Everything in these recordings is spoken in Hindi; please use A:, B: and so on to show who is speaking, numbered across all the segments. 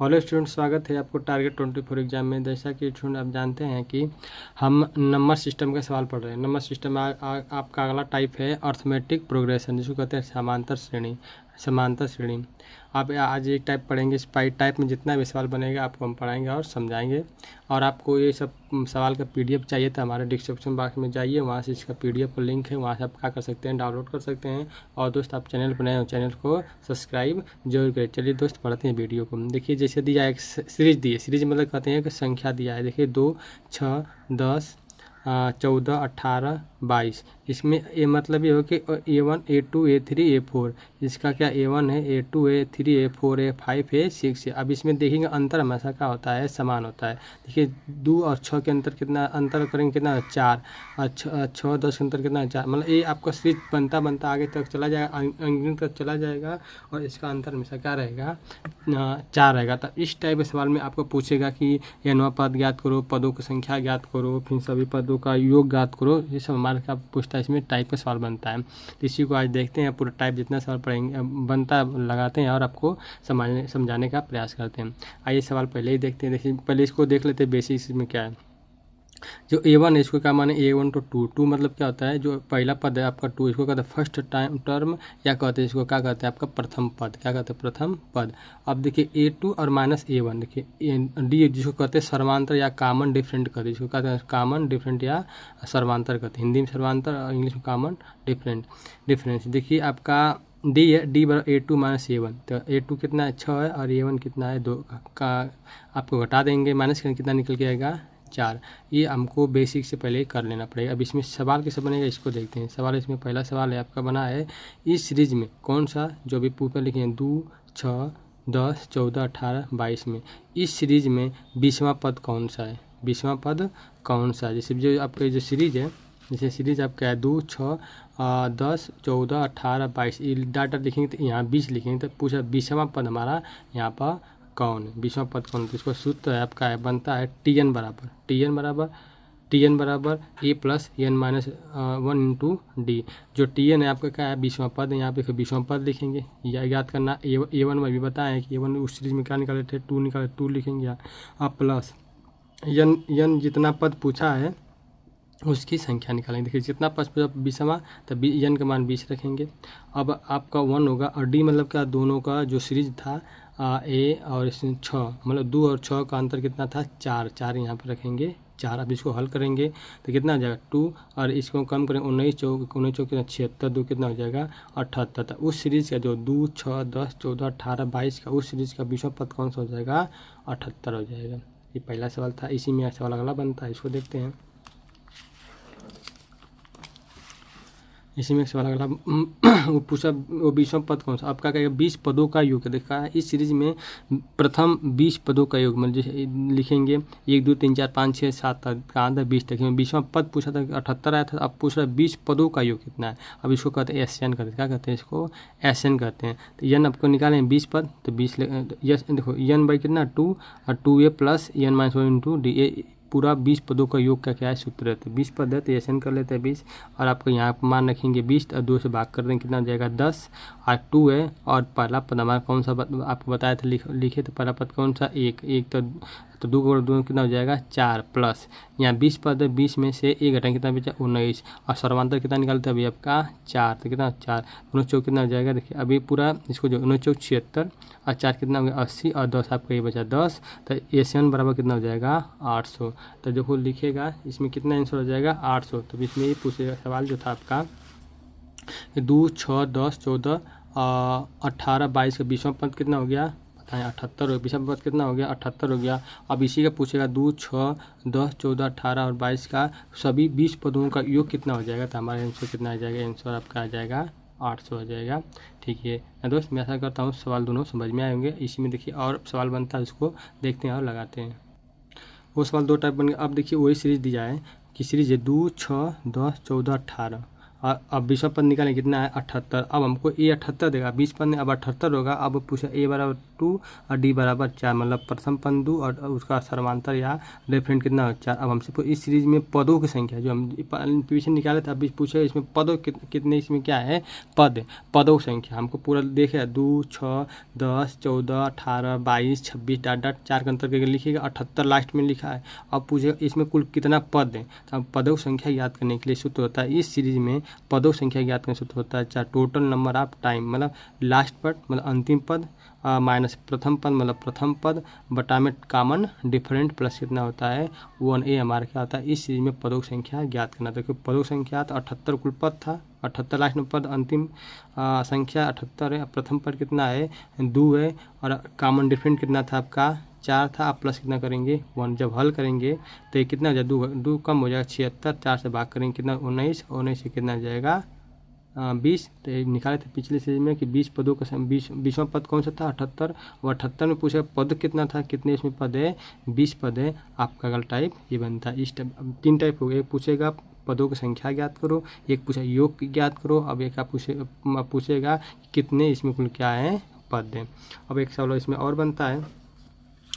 A: हेलो स्टूडेंट, स्वागत है आपको टारगेट 24 एग्जाम में। जैसा कि स्टूडेंट आप जानते हैं कि हम नंबर सिस्टम का सवाल पढ़ रहे हैं। नंबर सिस्टम में आपका अगला टाइप है अर्थमेटिक प्रोग्रेशन, जिसको कहते हैं समांतर श्रेणी। समांतर श्रेणी आप आज एक टाइप पढ़ेंगे। इस टाइप में जितना भी सवाल बनेगा आपको हम पढ़ाएंगे और समझाएंगे। और आपको ये सब सवाल का PDF चाहिए तो हमारे डिस्क्रिप्शन बॉक्स में जाइए, वहाँ से इसका PDF का लिंक है, वहाँ से आप क्या कर सकते हैं, डाउनलोड कर सकते हैं। और दोस्त आप चैनल पर नए हो, चैनल को सब्सक्राइब जरूर करें। चलिए दोस्त पढ़ते हैं वीडियो को। देखिए जैसे दिया है एक सीरीज दी है। सीरीज मतलब कहते हैं कि संख्या दिया है। देखिए 2, 6, 10, 14, 18, 22। इसमें ए मतलब ये हो कि A1, A2, A3, A4। इसका क्या A1 है, A2, A3, A4, A5, A6 है। अब इसमें देखेंगे अंतर हमेशा क्या होता है, समान होता है। देखिए 2 और 6 के अंतर कितना, अंतर करेंगे कितना, 4। और 6 10 के अंतर कितना, 4। मतलब ये आपका सीरीज बनता बनता आगे तक चला जाएगा, अंगित तक चला जाएगा और इसका अंतर हमेशा क्या रहेगा, 4 रहेगा। तो इस टाइप के सवाल में आपको पूछेगा कि n पद ज्ञात करो, पदों की संख्या ज्ञात करो, फिर सभी पदों का योग ज्ञात करो। ये सब हमारे क्या पूछता है, इसमें टाइप का सवाल बनता है। तो इसी को आज देखते हैं, पूरा टाइप जितना सवाल पढ़ेंगे बनता लगाते हैं और आपको समझाने का प्रयास करते हैं। आइए सवाल पहले ही देखते हैं। देखिए पहले इसको देख लेते हैं बेसिक्स में क्या है। जो A1 है इसको क्या माने, A1 तो 2 मतलब क्या होता है, जो पहला पद है आपका 2, इसको कहते हैं फर्स्ट टाइम टर्म, या कहते हैं इसको क्या कहते हैं आपका प्रथम पद। क्या कहते हैं, प्रथम पद। अब देखिए A2 और -A1, देखिए D जिसको कहते हैं सर्वांतर या कॉमन डिफरेंट कहते हैं। इसको कहते हैं कॉमन डिफरेंट या सर्वांतर कहते हैं। हिंदी में सर्वांतर और इंग्लिश में कॉमन डिफरेंस। देखिए आपका डी है, D बराबर A2 - A1। तो A2 कितना है, 6 है, और A1 कितना है, 2 का आपको घटा देंगे, माइनस कितना निकल के आएगा, 4। ये हमको बेसिक से पहले कर लेना पड़ेगा। अब इसमें सवाल कैसे बनेगा इसको देखते हैं। सवाल इसमें पहला सवाल है आपका बना है, इस सीरीज में कौन सा, जो भी ऊपर लिखे हैं 2, 6, 10, 14, 18, 22 में, इस सीरीज में 20वां पद कौन सा है, 20वां पद कौन सा है। जैसे जो आपका जो सीरीज है, जैसे सीरीज आपका है 2, 6, 10, 14, 18, 22, ये डाटा लिखेंगे तो यहाँ 20 लिखेंगे तो पूछा 20वां पद हमारा यहाँ पर कौन है, 20वां पद कौन है। तो इसको सूत्र है आपका है, बनता है Tn बराबर A plus n minus 1 into D. जो Tn है आपका क्या है, 20वां पद है। यहाँ पे 20वां पद लिखेंगे, या याद करना A1 में भी बताया कि A1 उस सीरीज में क्या निकाले थे, 2 निकाले, 2 लिखेंगे यहाँ। अब प्लस n जितना पद पूछा है उसकी संख्या निकालेंगे। देखिए जितना पद पूछा 20वां, तो n का मान 20 रखेंगे। अब आपका 1 होगा, और D मतलब क्या, दोनों का जो सीरीज था A और इसमें 6, मतलब 2 और 6 का अंतर कितना था, 4 यहाँ पर रखेंगे 4। अब इसको हल करेंगे तो कितना आ जाएगा, 2, और इसको कम करें 19 चौक कितना 76, 2 कितना हो जाएगा 78। तो उस सीरीज़ का जो 2, 6, 10, 14, 18, 22 का उस सीरीज़ का 20वां पद कौन सा हो जाएगा, 78 हो जाएगा। ये पहला सवाल था। इसी में सवाल अगला बनता है, इसको देखते हैं। इसी में सवाल अगला वो पूछा, वो 20वां पद कौन सा, आपका कहेगा 20 पदों का योग देखा है। इस सीरीज में प्रथम 20 पदों का योग, मतलब जैसे लिखेंगे 1, 2, 3, 4, 5, 6, 7 कहाँ था 20 तक। 20वां पद पूछा था 78 आया था। अब पूछ रहा है 20 पदों का योग कितना है। अब इसको कहते हैं SN कहते हैं। क्या कहते हैं इसको, SN कहते हैं। तो n आपको निकालें 20 पद, तो 20 देखो n बाई कितना 2, और 2a plus n minus 1 into D. पूरा 20 पदों का योग का क्या है, सूत्र है। तो 20 पद है तो SN कर लेते हैं 20, और आपको यहाँ मान रखेंगे 20, और 2 से भाग कर देंगे कितना हो जाएगा 10, और 2 है। और पहला पद हमारा कौन सा आपको बताया था, लिखे तो पहला पद कौन सा, 1 तो 2 को 2 कितना हो जाएगा 4, प्लस यहाँ 20 पद है, 20 में से 1 घटाएंगे कितना बचा 19, और सर्वांतर कितना निकालते हैं अभी आपका 4, तो कितना 4, 19 चौक कितना हो जाएगा। देखिए अभी पूरा इसको जो 19 चौक 76, और 4 कितना हो गया 80, और 10 आपका ये बचा 10। तो SN बराबर कितना हो जाएगा 800। तो देखो लिखेगा इसमें कितना आंसर हो जाएगा 800। तो इसमें ये पूछेगा सवाल जो था आपका 2, 6, 10, 14, 18, 22 का 20वां पद कितना हो गया, बताएं 78 हो। 20वां पद कितना हो गया 78 हो गया। अब इसी का पूछेगा 2, 6, 10, 14, 18 और 22 का सभी 20 पदों का योग कितना हो जाएगा। तो हमारा आंसर कितना आ जाएगा, आंसर आपका आ जाएगा 800 हो जाएगा। ठीक है दोस्त, मैं ऐसा करता हूँ सवाल दोनों समझ में आएंगे। इसी में देखिए और सवाल बनता है, उसको देखते हैं और लगाते हैं। वो सवाल 2 टाइप बन गया। अब देखिए वही सीरीज दी जाए कि सीरीज है 2, 6, 10, 14, 18, और अब 20वां पद निकालें कितना है 78। अब हमको ए 78 देगा, 20 पद में अब 78 होगा। अब पूछा ए बराबर 2 और डी बराबर 4, मतलब प्रथम पद 2 और उसका समांतर या डिफरेंट कितना है 4। अब हमसे इस सीरीज में पदों की संख्या जो हम पीछे निकाले थे, अभी पूछे इसमें पदों कितने इसमें क्या है पदों की संख्या हमको पूरा देखे 2 6 10 14 18 22 26 डाट डाट 4 का अंतर करके लिखिएगा, 78 लास्ट में लिखा है। अब पूछेगा इसमें कुल कितना पद है, तो पदों संख्या याद करने के लिए सूत्र होता है इस सीरीज में पदों संख्या ज्ञात करने सूत्र होता है टोटल नंबर ऑफ टाइम, मतलब लास्ट पद मतलब अंतिम पद माइनस प्रथम पद मतलब प्रथम पद बटा में कॉमन डिफरेंट प्लस कितना होता है 1a हमारा क्या होता है इस सीरीज में पदों की संख्या ज्ञात करना। देखो पदों की संख्या तो 78 कुल पद था, 78 लास्ट में पद, अंतिम संख्या 78 है। प्रथम पद कितना है 2 है और कॉमन डिफरेंट कितना था आपका 4 था। आप प्लस कितना करेंगे 1, जब हल करेंगे तो ये कितना हो जाएगा 2 कम हो जाएगा 76, 4 से भाग करेंगे कितना 19, 19 से कितना जाएगा 20। तो निकाले थे पिछले सीरीज में कि 20 पदों का 20वां पद कौन सा था 78, और 78 में पूछा पद कितना था, कितने इसमें पद है 20 पद है। आपका अगला टाइप ये बनता है। इस टाइप 3 टाइप हो गए, एक पूछेगा पदों की संख्या ज्ञात करो, एक पूछा योग ज्ञात करो, अब एक आप पूछेगा कितने इसमें कुल क्या है पद है। अब एक सवाल इसमें और बनता है,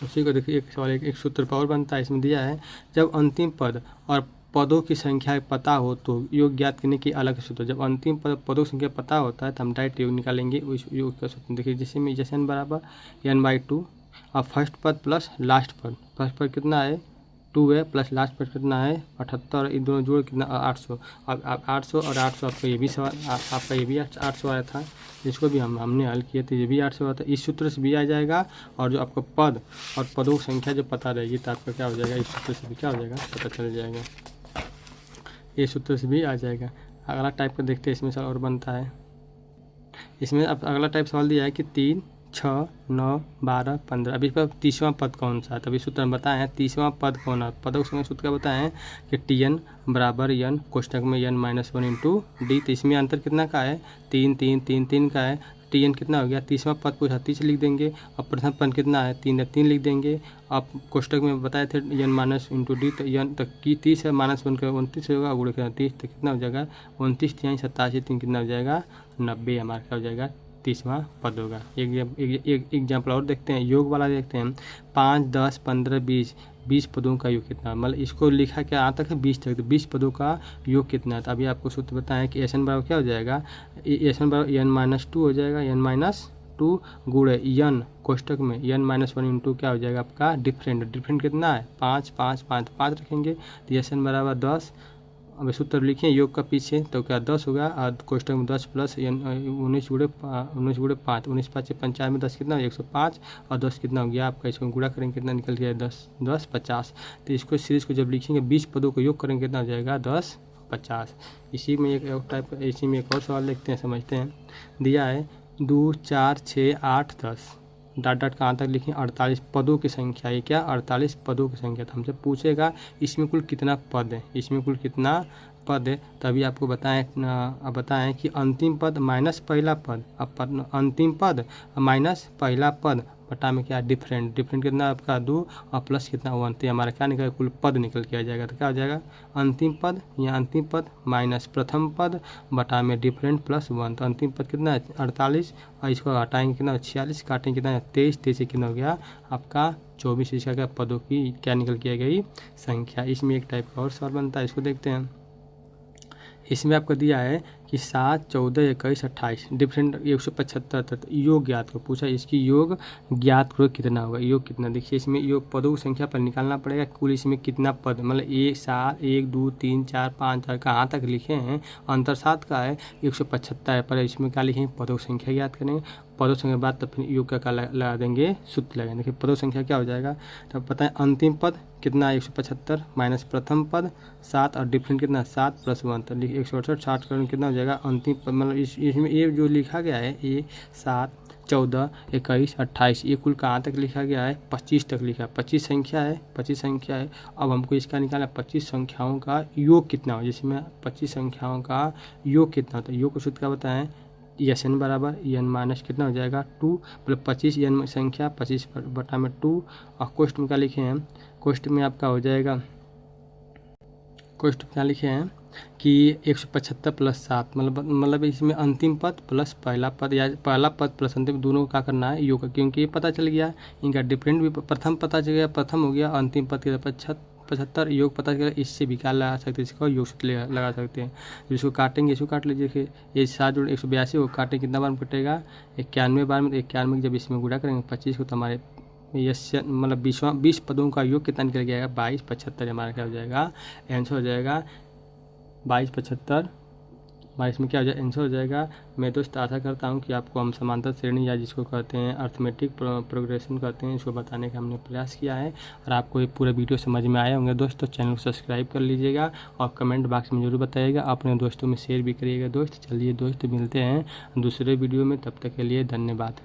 A: उसी को देखिए एक सवाल एक सूत्र पर और बनता है। इसमें दिया है जब अंतिम पद और पदों की संख्या पता हो तो योग ज्ञात करने की अलग सूत्र। जब अंतिम पदों की संख्या पता होता है तो हम डायरेक्ट योग निकालेंगे उस योग का सूत्र। देखिए जैसे n बराबर n/2 और फर्स्ट पद प्लस लास्ट पद, फर्स्ट पद कितना है 2 है प्लस लास्ट पद कितना है 78 और इन दोनों जोड़ कितना 800। अब 800 और 800 आपका ये भी सवाल आपका ये भी 800 आया था, इसको भी हमने हल किया तो ये भी 800 आता है। इस सूत्र से भी आ जाएगा और जो आपको पद और पदों की संख्या जो पता रहेगी तो आपका क्या हो जाएगा इस सूत्र से भी क्या हो जाएगा पता चल जाएगा, ये सूत्र से भी आ जाएगा। अगला टाइप का देखते हैं इसमें सवाल और बनता है। इसमें अब अगला टाइप सवाल दिया है कि 3 6 9 12 15। अभी पर 30वां पद कौन सा है, तभी सूत्र बताए हैं 30वां पद कौन है। पदों के सूत्र का बताए हैं कि tn बराबर n कोष्टक में n-1 इंटू डी। तो इसमें अंतर कितना का है 3 3 3 3 का है। tn कितना हो गया 30वां पद पूछा 30 लिख देंगे और प्रथम पद कितना है 3 है 3 लिख देंगे। आप कोष्टक में बताए थे n- इंटू डी, तो n तक की 30 है -1 का 29 होगा, गुणे का 30 तो कितना हो जाएगा 29 3 87 3 कितना हो जाएगा 90 हमारा क्या हो जाएगा 30वां पद होगा। एक एग्जाम्पल और देखते हैं, योग वाला देखते हैं 5 10 15 20 पदों का योग कितना, मतलब इसको लिखा क्या यहाँ तक है 20 तक, तो 20 पदों का योग कितना है। तो अभी आपको सूत्र बताएं कि एस एन बराबर क्या हो जाएगा एस एन बराबर n-2 हो जाएगा, n-2 गुणे n कोष्टक में n-1 इंटू क्या हो जाएगा आपका डिफरेंट कितना है 5 5 5 5 रखेंगे तो एस एन बराबर 10। अब सूत्र लिखें योग का पीछे तो क्या 10 होगा और कोष्टक में 10 प्लस 19 गुणे 5 19 5 55 में 10 कितना 105 और 10 कितना हो गया आपका, इसको गुणा करेंगे कितना निकल गया 10 10 50। तो इसको सीरीज को जब लिखेंगे 20 पदों को योग करेंगे कितना हो जाएगा 10 50। इसी में एक टाइप इसी में एक और सवाल देखते हैं समझते हैं। दिया है 2 4 6 8 10 डाट डाट कहाँ तक लिखें 48 पदों की संख्या, ये क्या 48 पदों की संख्या। तो हमसे पूछेगा इसमें कुल कितना पद है, इसमें कुल कितना पद है। तभी आपको बताएं कि अंतिम पद माइनस पहला पद, अब अंतिम पद माइनस पहला पद बटा में क्या डिफरेंट कितना आपका 2 और प्लस कितना 1, तो हमारा क्या निकल कुल पद निकल के आ जाएगा। तो क्या हो जाएगा अंतिम पद या अंतिम पद माइनस प्रथम पद बटा में डिफरेंट प्लस 1, तो अंतिम पद कितना है 48 और इसको हटाएंगे कितना 46 काटेंगे कितना 23 23 से कितना हो गया आपका 24। इसका क्या पदों की क्या निकल के आ गई संख्या। इसमें एक टाइप का और सवाल बनता है, इसको देखते हैं। इसमें आपको दिया है कि 7 14 21 28 डिफरेंट 175 तक योग ज्ञात को पूछा, इसकी योग ज्ञात करो कितना होगा। योग कितना देखिए इसमें योग पदों की संख्या पर निकालना पड़ेगा कुल इसमें कितना पद, मतलब 1 7 1 2 3 4 5 6 कहाँ तक लिखे हैं अंतर 7 का है 175 है, पर इसमें क्या लिखेंगे पदों की संख्या ज्ञात करेंगे। पदों संख्या बाद तब फिर योग का लगा देंगे सूत्र लगाएंगे। देखिए पदों संख्या क्या हो जाएगा तो पता है अंतिम पद कितना 175 माइनस प्रथम पद 7 और डिफरेंट कितना 7 प्लस 1, तो 168 60 करेंगे कितना हो जाएगा अंतिम पद, मतलब इसमें ये जो लिखा गया है ये 7 14 21 28 ये कुल कहाँ तक लिखा गया है 25 तक लिखा है, 25 संख्या है। अब हमको इसका निकालना 25 संख्याओं का योग कितना हो, जिसमें 25 संख्याओं का योग कितना होता है। योग को सूत्र क्या बताएं एस एन बराबर एन माइनस कितना हो जाएगा 2 मतलब 25 एन संख्या 25 बटा में 2 और कोष्ट में क्या लिखे हैं कोष्ट में आपका हो जाएगा क्वेश्चन क्या लिखे हैं कि 175 प्लस 7 मतलब इसमें अंतिम पद प्लस पहला पद या पहला पद प्लस अंतिम दोनों को क्या करना है, योग, क्योंकि ये पता चल गया इनका डिफरेंट भी प्रथम पता चल गया, प्रथम हो गया, अंतिम पद के 75 योग पता चला, इससे भी क्या लगा सकते हैं, इसको योग से लगा सकते हैं। तो इसको काटेंगे, इसको काट लीजिए, देखिए ये 7 जोड़ 182 को काटें कितना बार में कटेगा, 91 बार में। 91 जब इसमें गुणा करेंगे 25 को तो हमारे ये मतलब 20 पदों का योग कितना निकल गया, 2275 हमारा क्या हो जाएगा, आंसर हो जाएगा 2275। हमारा इसमें क्या हो जाएगा, आंसर हो जाएगा। मैं दोस्त आशा करता हूं कि आपको हम समांतर श्रेणी या जिसको कहते हैं अर्थमेटिक प्रोग्रेशन कहते हैं, इसको बताने का हमने प्रयास किया है। और आपको ये पूरा वीडियो समझ में आए होंगे दोस्तों, चैनल को सब्सक्राइब कर लीजिएगा और कमेंट बॉक्स में ज़रूर बताइएगा, अपने दोस्तों में शेयर भी करिएगा दोस्त। चलिए दोस्त, मिलते हैं दूसरे वीडियो में, तब तक के लिए धन्यवाद।